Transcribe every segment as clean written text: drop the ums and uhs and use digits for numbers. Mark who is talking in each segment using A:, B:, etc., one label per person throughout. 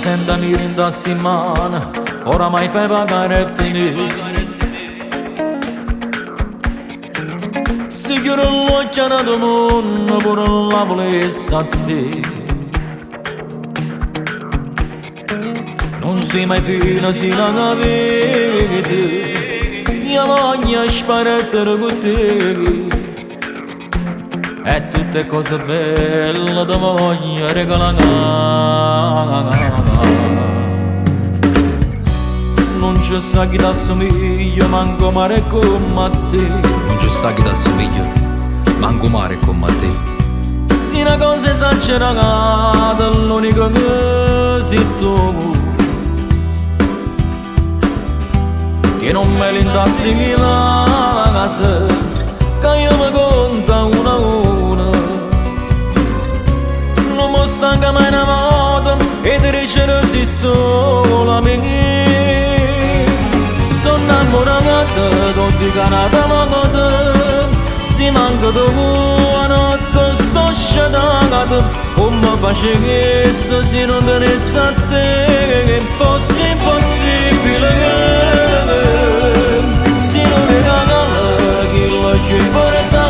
A: senta mi rindassi in mano, oramai fai pagare a te. Si chiude l'occhio a tuo mondo, pure la volesse a te. Non si mai fino, si la vede. Io voglio sparare con te. E tutte cose belle ti voglio regalare. Non ci sa chi t'assomiglia, manco mare come te.
B: Non ci sa chi t'assomiglia, manco mare come te.
A: Se una cosa esagerata, l'unico che sei tu. Che non me l'indassi chi la casa, che io mi conta una a una. Non mi stanca mai una volta e ti dice sei sola me. Sono innamorata, tutti canata magata. Si manca tu a notte, sto sciatata. Come faccio questo se non tenessi a te? Che fosse impossibile che si non mi regala chi lo ci porta.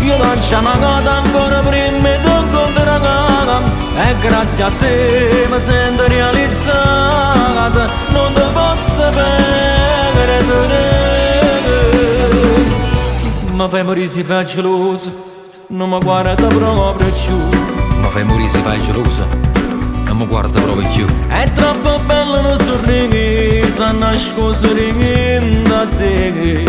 A: Io non ci ho mancato ancora prima di incontrare. E grazie a te mi sento realizzata. Non ti posso perdere. Ma fai morire si fa gelosa, non mi guarda proprio più.
B: Ma fai morire si fai gelosa, non mi guarda proprio più.
A: È troppo bello non sorriso, nascosto da te.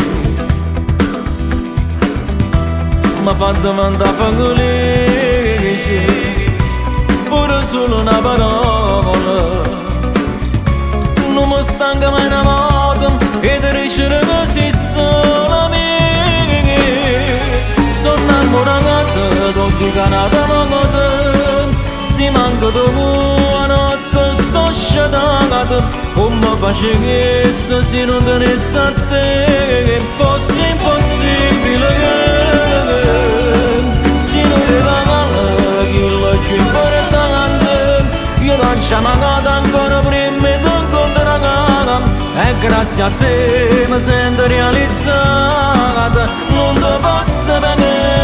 A: Ma fa domanda felice, pure solo una parola. Non mi stanca mai una volta e ti dice che sei sola me. Sono innamorata, tutti canata magata. Si manca tu a notte, sto sciatata. Come faccio questo se non tenessi a te? Che fosse impossibile che si non mi regala chi lo ci porta. Io non ci ho mancato ancora prima di incontrare. E grazie a te mi sento realizzata. Non ti posso vedere.